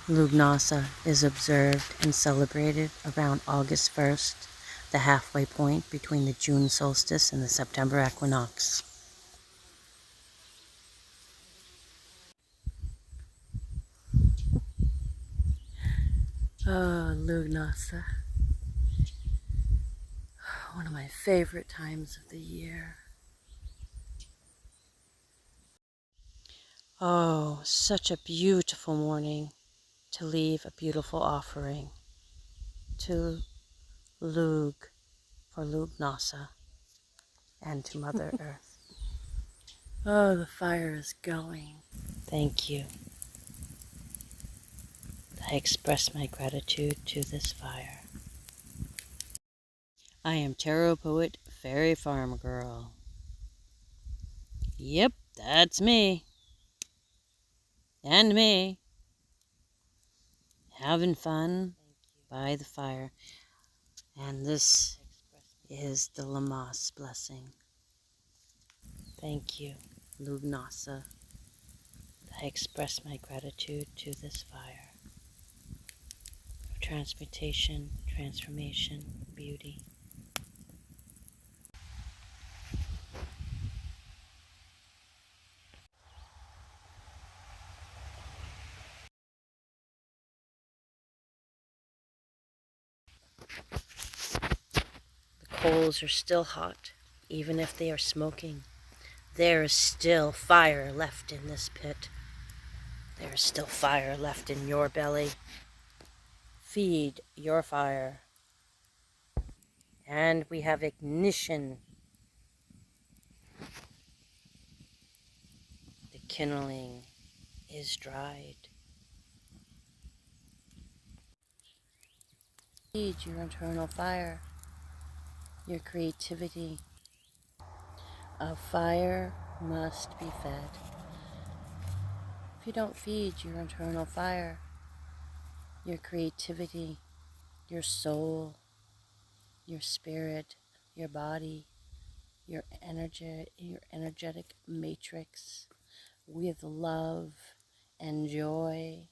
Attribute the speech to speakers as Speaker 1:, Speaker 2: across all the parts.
Speaker 1: Lugnassah is observed and celebrated around August 1st, the halfway point between the June solstice and the September equinox. Oh, Lugnassah, one of my favorite times of the year. Oh, such a beautiful morning to leave a beautiful offering to Lug for Lugnassah and to Mother Earth. Oh, the fire is going. Thank you. I express my gratitude to this fire. I am Tarot Poet Fairy Farm Girl. Yep, that's me. And me. Having fun by the fire. And this is the Lamass blessing. Thank you, Lugnassah. I express my gratitude to this fire of transmutation, transformation, beauty. The coals are still hot, even if they are smoking. There is still fire left in this pit. There is still fire left in your belly. Feed your fire. And we have ignition. The kindling is dried. Feed your internal fire, your creativity. A fire must be fed. If you don't feed your internal fire, your creativity, your soul, your spirit, your body, your energetic matrix with love and joy,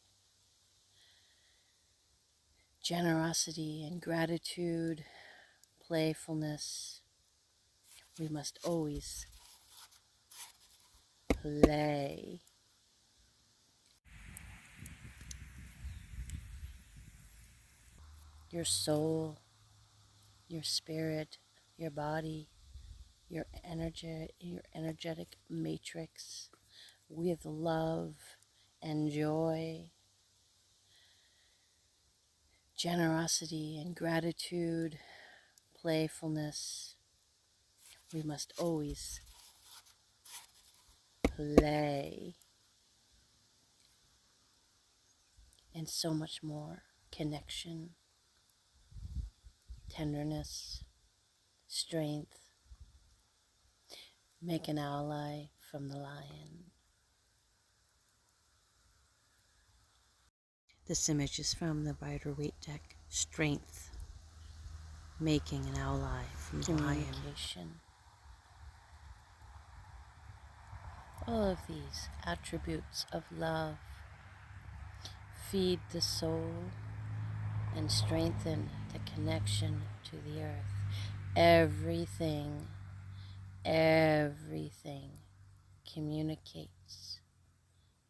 Speaker 1: generosity and gratitude, playfulness. We must always play. Your soul, your spirit, your body, your energetic matrix with love and joy, generosity and gratitude, playfulness. We must always play. And so much more. Connection, tenderness, strength. Make an ally from the lion. This image is from the Rider-Waite deck. Strength. Making an ally from the lion. Communication. All of these attributes of love feed the soul and strengthen the connection to the earth. Everything communicates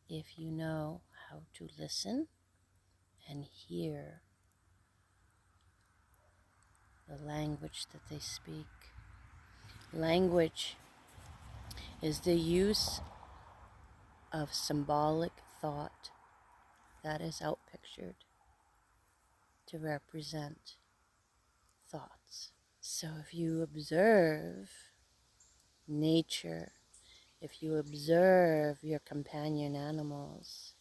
Speaker 1: if you know how to listen and hear the language that they speak. Language is the use of symbolic thought that is outpictured to represent thoughts. So if you observe nature, if you observe your companion animals,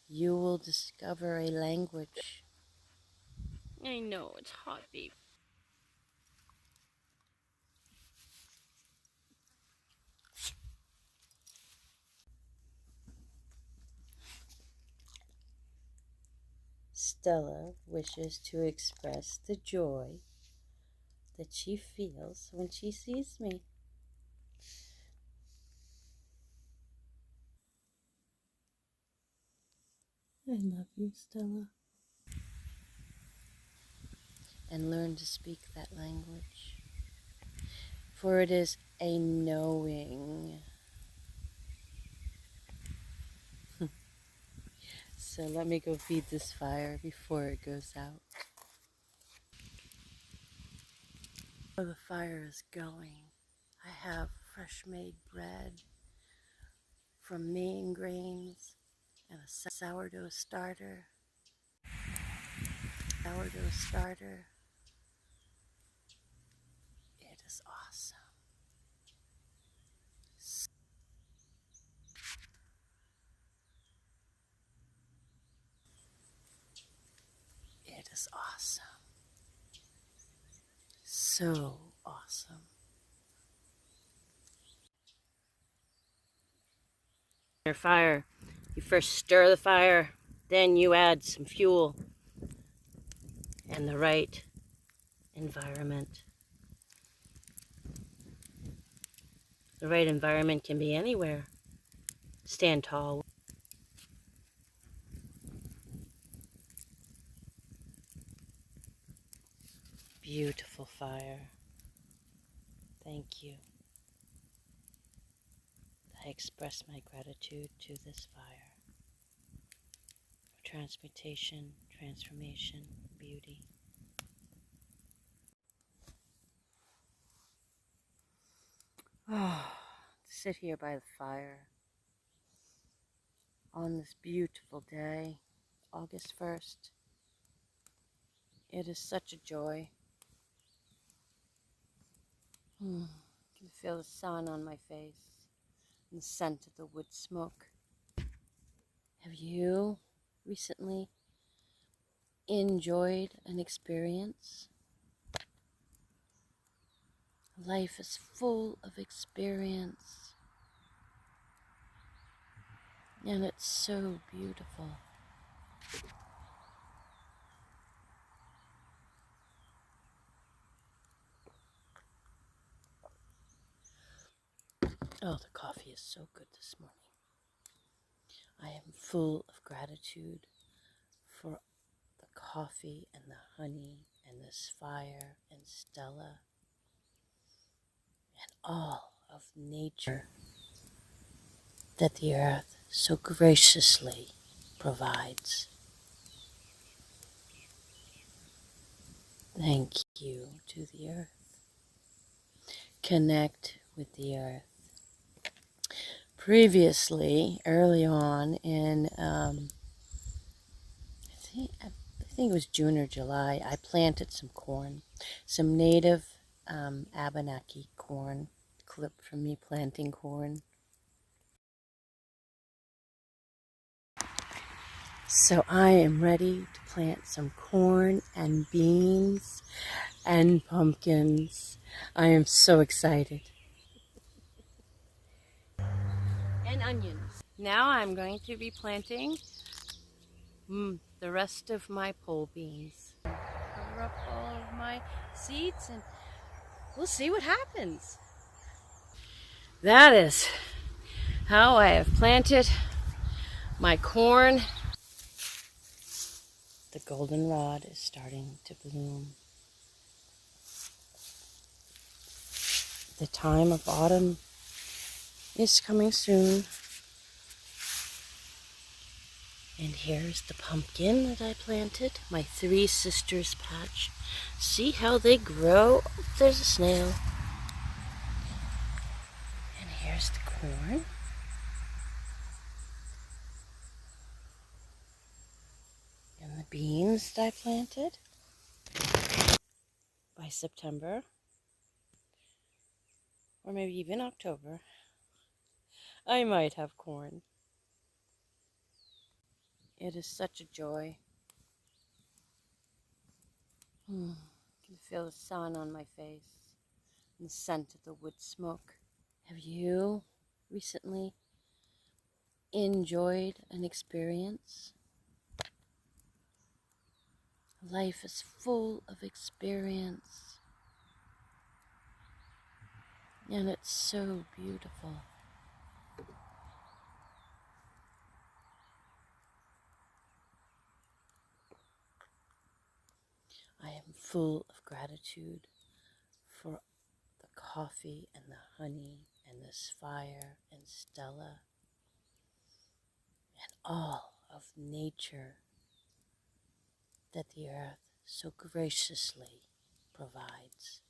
Speaker 1: you will discover a language. I know, it's hot, babe. Stella wishes to express the joy that she feels when she sees me. I love you, Stella. And learn to speak that language, for it is a knowing. So let me go feed this fire before it goes out. While the fire is going, I have fresh made bread from main grains and a sourdough starter. It is awesome. It is awesome. So awesome. Your fire. You first stir the fire, then you add some fuel and the right environment. The right environment can be anywhere. Stand tall. Beautiful fire. Thank you. I express my gratitude to this fire for transmutation, transformation, beauty. Oh, to sit here by the fire on this beautiful day, August 1st. It is such a joy. I can feel the sun on my face and the scent of the wood smoke. Have you recently enjoyed an experience? Life is full of experience, and it's so beautiful. Oh, the coffee is so good this morning. I am full of gratitude for the coffee and the honey and this fire and Stella and all of nature that the earth so graciously provides. Thank you to the earth. Connect with the earth. Previously, early on in, I think it was June or July, I planted some corn, some native Abenaki corn, clip from me planting corn. So I am ready to plant some corn and beans and pumpkins. I am so excited. And onions. Now I'm going to be planting the rest of my pole beans. Cover up all of my seeds and we'll see what happens. That is how I have planted my corn. The goldenrod is starting to bloom. The time of autumn is coming soon. And here's the pumpkin that I planted, my Three Sisters patch. See how they grow? There's a snail. And here's the corn. And the beans that I planted. By September, or maybe even October, I might have corn. It is such a joy. I can feel the sun on my face and the scent of the wood smoke. Have you recently enjoyed an experience? Life is full of experience, and it's so beautiful. full of gratitude for the coffee and the honey and this fire and Stella and all of nature that the earth so graciously provides.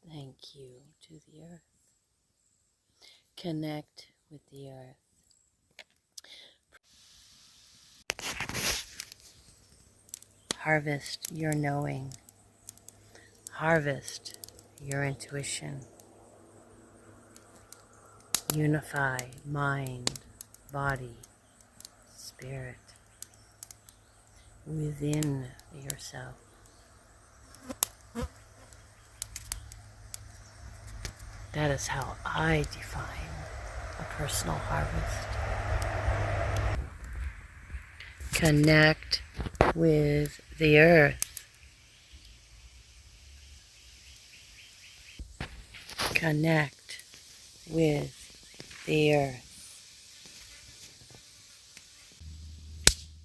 Speaker 1: Thank you to the earth. Connect with the earth. Harvest your knowing. Harvest your intuition. Unify mind, body, spirit within yourself. That is how I define a personal harvest. Connect with the earth. Connect with the earth.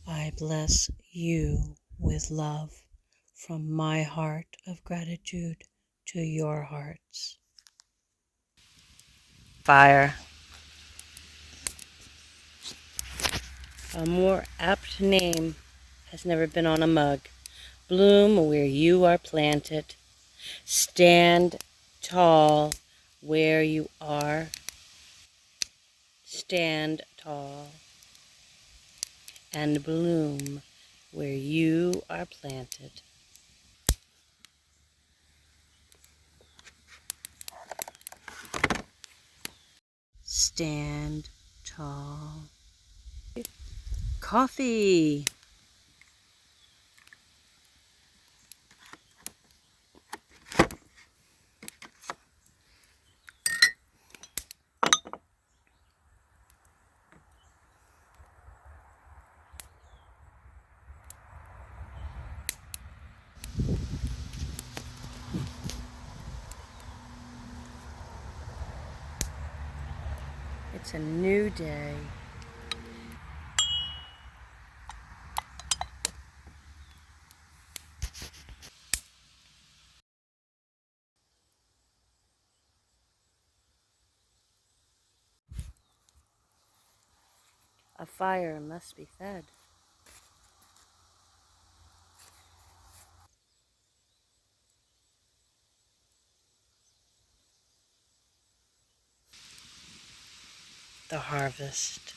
Speaker 1: I bless you with love from my heart of gratitude to your hearts. Fire. A more apt name has never been on a mug. Bloom where you are planted. Stand tall where you are. Stand tall and bloom where you are planted. Stand tall. Coffee. It's a new day. A fire must be fed. The harvest.